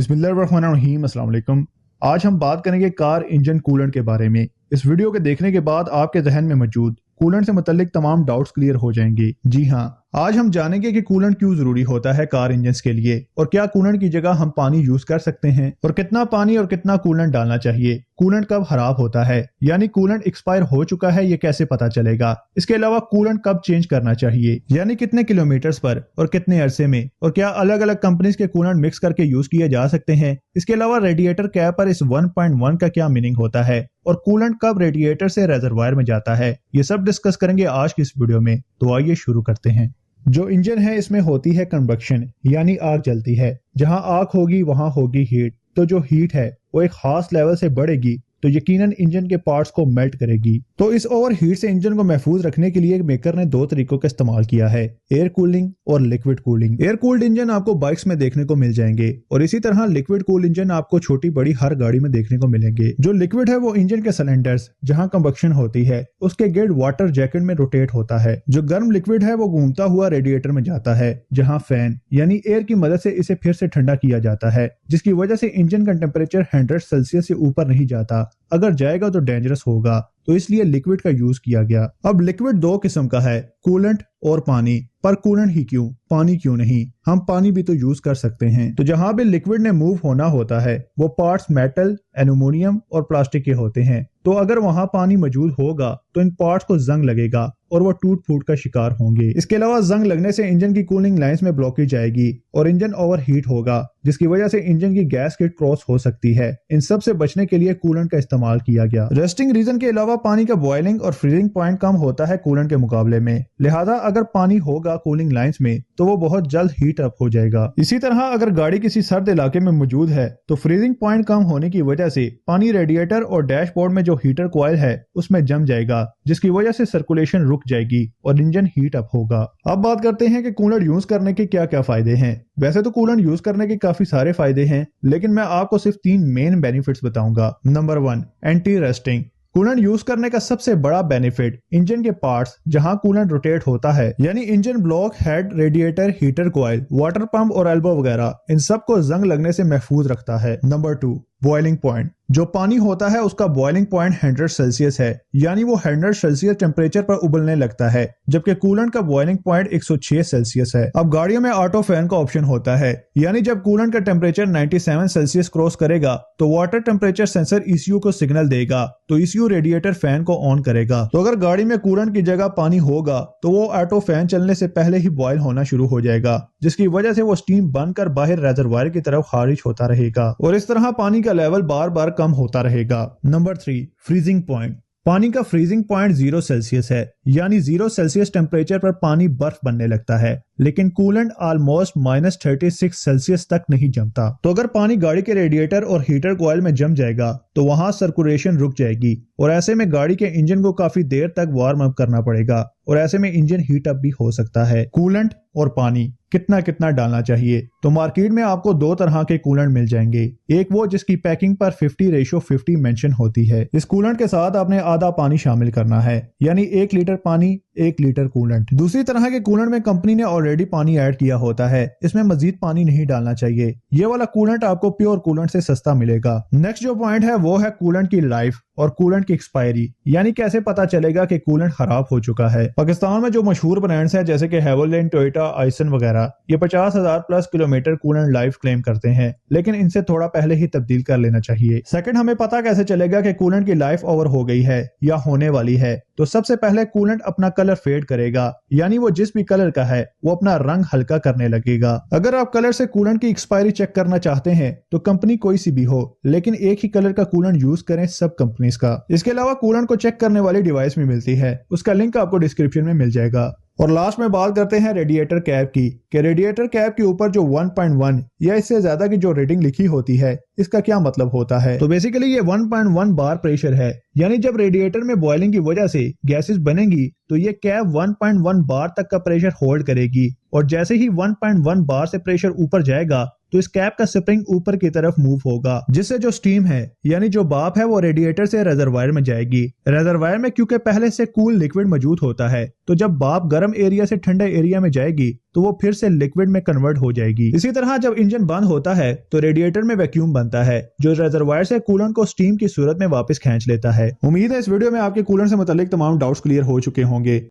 बिस्मिल्लाहिर्रहमानिर्रहीम। अस्सलाम वालेकुम। आज हम बात करेंगे कार इंजन कूलेंट के बारे में। इस वीडियो के देखने के बाद आपके जहन में मौजूद कूलेंट से मुतल्लिक तमाम डाउट्स क्लियर हो जाएंगे। जी हाँ, आज हम जानेंगे कि कूलेंट क्यों जरूरी होता है कार इंजन के लिए, और क्या कूलेंट की जगह हम पानी यूज कर सकते हैं, और कितना पानी और कितना कूलेंट डालना चाहिए। कूलेंट कब खराब होता है, यानी कूलेंट एक्सपायर हो चुका है, ये कैसे पता चलेगा। इसके अलावा कूलेंट कब चेंज करना चाहिए, यानी कितने किलोमीटर्स पर और कितने अरसे में, और क्या अलग अलग कंपनीज के कूलेंट मिक्स करके यूज किए जा सकते हैं। इसके अलावा रेडिएटर कैप पर इस 1.1 का क्या मीनिंग होता है, और कूलेंट कब रेडिएटर से रेजरवायर में जाता है, ये सब डिस्कस करेंगे आज की इस वीडियो में। तो आइए शुरू करते हैं। जो इंजन है इसमें होती है कंबक्शन, यानी आग जलती है। जहां आग होगी वहां होगी हीट। तो जो हीट है वो एक खास लेवल से बढ़ेगी तो यकीनन इंजन के पार्ट्स को मेल्ट करेगी। तो इस ओवर हीट से इंजन को महफूज रखने के लिए मेकर ने दो तरीकों का इस्तेमाल किया है, एयर कूलिंग और liquid cooling. Air cooled engine आपको बाइक्स में देखने को मिल जाएंगे, और इसी तरह लिक्विड कूल्ड इंजन आपको छोटी बड़ी हर गाड़ी में देखने को मिलेंगे। जो लिक्विड है वो इंजन के सिलेंडर्स जहां कंबक्शन होती है उसके गिर्द वाटर जैकेट में रोटेट होता है। जो गर्म लिक्विड है वो घूमता हुआ रेडिएटर में जाता है, जहां फैन यानी एयर की मदद से इसे फिर से ठंडा किया जाता है, जिसकी वजह से इंजन का टेम्परेचर 100 सेल्सियस से ऊपर नहीं जाता। अगर जाएगा तो डेंजरस होगा, तो इसलिए लिक्विड का यूज किया गया। अब लिक्विड दो किस्म का है, कूलेंट और पानी। पर कूलेंट ही क्यों, पानी क्यों नहीं, हम पानी भी तो यूज कर सकते हैं। तो जहां भी लिक्विड ने मूव होना होता है वो पार्ट्स मेटल, एल्यूमिनियम और प्लास्टिक के होते हैं। तो अगर वहां पानी मौजूद होगा तो इन पार्ट्स को जंग लगेगा और वो टूट फूट का शिकार होंगे। इसके अलावा जंग लगने से इंजन की कूलिंग लाइंस में ब्लॉकेज आएगी और इंजन ओवर हीट होगा, जिसकी वजह से इंजन की गैस किट क्रॉस हो सकती है। इन सब से बचने के लिए कूलेंट का इस्तेमाल किया गया। रेस्टिंग रीजन के अलावा पानी का बॉइलिंग और फ्रीजिंग पॉइंट कम होता है कूलेंट के मुकाबले में, लिहाजा अगर पानी होगा कूलिंग लाइंस में तो वो बहुत जल्द हीट अप हो जाएगा। इसी तरह अगर गाड़ी किसी सर्द इलाके में मौजूद है तो फ्रीजिंग पॉइंट कम होने की वजह से पानी रेडिएटर और डैशबोर्ड में जो हीटर कॉइल है उसमें जम जाएगा, जिसकी वजह से सर्कुलेशन रुक जाएगी और इंजन हीट अप होगा। अब बात करते हैं कि कूलेंट यूज करने के क्या क्या फायदे हैं। वैसे तो कूलेंट यूज करने के काफी सारे फायदे हैं, लेकिन मैं आपको सिर्फ 3 मेन बेनिफिट्स बताऊंगा। Number 1, anti rusting. Coolant use करने का सबसे बड़ा बेनिफिट इंजन के पार्ट्स जहां कूलेंट रोटेट होता है, यानी engine block, head, radiator, heater coil, water pump और एल्बो वगैरह, इन सब को जंग लगने से महफूज रखता है। Number 2, boiling point. जो पानी होता है उसका बॉइलिंग पॉइंट 100 सेल्सियस है, यानी वो 100 सेल्सियस टेम्परेचर पर उबलने लगता है, जबकि कूलेंट का बॉइलिंग पॉइंट 106 सेल्सियस है। अब गाड़ियों में ऑटो फैन का ऑप्शन होता है, यानी जब कूलेंट का टेम्परेचर 97 सेल्सियस क्रॉस करेगा तो वाटर टेम्परेचर सेंसर ECU को सिग्नल देगा, तो ECU रेडिएटर फैन को ऑन करेगा। तो अगर गाड़ी में कूलेंट की जगह पानी होगा तो वो ऑटो फैन चलने से पहले ही बॉयल होना शुरू हो जाएगा, जिसकी वजह से वो स्टीम बनकर बाहर रेजरवायर की तरफ खारिज होता रहेगा, और इस तरह पानी का लेवल बार बार कम होता रहेगा। Number 3, freezing point. पानी का फ्रीजिंग पॉइंट 0 सेल्सियस है, यानी 0 सेल्सियस टेम्परेचर पर पानी बर्फ बनने लगता है, लेकिन कूलेंट ऑलमोस्ट -36 सेल्सियस तक नहीं जमता। तो अगर पानी गाड़ी के रेडिएटर और हीटर कॉइल में जम जाएगा तो वहां सर्कुलेशन रुक जाएगी, और ऐसे में गाड़ी के इंजन को काफी देर तक वार्म अप करना पड़ेगा, और ऐसे में इंजन हीट अप भी हो सकता है। कूलेंट और पानी कितना कितना डालना चाहिए, तो मार्केट में आपको 2 तरह के कूलेंट मिल जाएंगे। एक वो जिसकी पैकिंग पर 50:50 मेंशन होती है। इस कूलेंट के साथ आपने आधा पानी शामिल करना है, यानी 1 लीटर पानी 1 लीटर कूलेंट। दूसरी तरह के कूलेंट में कंपनी ने ऑलरेडी पानी ऐड किया होता है, इसमें मजीद पानी नहीं डालना चाहिए। ये वाला कूलेंट आपको प्योर कूलेंट से सस्ता मिलेगा। नेक्स्ट जो पॉइंट है वो है कूलेंट की लाइफ और कूलेंट की एक्सपायरी, यानी कैसे पता चलेगा कि कूलेंट खराब हो चुका है। पाकिस्तान में जो मशहूर ब्रांड्स हैं जैसे कि हेवलैंड, टोयोटा, आइसन वगैरह, ये 50,000 plus kilometre coolant life claim करते हैं, लेकिन इनसे थोड़ा पहले ही तब्दील कर लेना चाहिए। सेकंड, हमें पता कैसे चलेगा कि कूलेंट की लाइफ ओवर हो गई है या होने वाली है, तो सबसे पहले कूलेंट अपना कलर फेड करेगा, यानी वो जिस भी कलर का है वो अपना रंग हल्का करने लगेगा। अगर आप कलर से कूलेंट की एक्सपायरी चेक करना चाहते हैं तो कंपनी कोई सी भी हो, लेकिन एक ही कलर का कूलेंट यूज करें सब कंपनीज का। इसके अलावा कूलेंट को चेक करने वाली डिवाइस भी मिलती है, उसका लिंक आपको डिस्क्रिप्शन में मिल जाएगा। और लास्ट में बात करते हैं रेडिएटर कैप की, कि रेडिएटर कैप के ऊपर जो 1.1 या इससे ज्यादा की जो रेटिंग लिखी होती है इसका क्या मतलब होता है। तो बेसिकली ये 1.1 बार प्रेशर है, यानी जब रेडिएटर में बॉइलिंग की वजह से गैसेस बनेंगी तो ये कैप 1.1 बार तक का प्रेशर होल्ड करेगी, और जैसे ही 1.1 बार से प्रेशर ऊपर जाएगा تو اس کیپ کا سپرنگ اوپر کی طرف موو ہوگا، جس سے جو سٹیم ہے یعنی جو بھاپ ہے وہ ریڈیٹر سے ریزروائر میں جائے گی۔ ریزروائر میں کیونکہ پہلے سے کول لیکوڈ موجود ہوتا ہے تو جب بھاپ گرم ایریا سے ٹھنڈے ایریا میں جائے گی تو وہ پھر سے لیکوڈ میں کنورٹ ہو جائے گی۔ اسی طرح جب انجن بند ہوتا ہے تو ریڈیٹر میں ویکیوم بنتا ہے جو ریزروائر سے کولنٹ کو سٹیم کی صورت میں واپس کھینچ لیتا ہے۔ امید ہے اس ویڈیو میں آپ کے کولنٹ سے متعلق تمام ڈاؤٹس کلیئر ہو چکے ہوں گے۔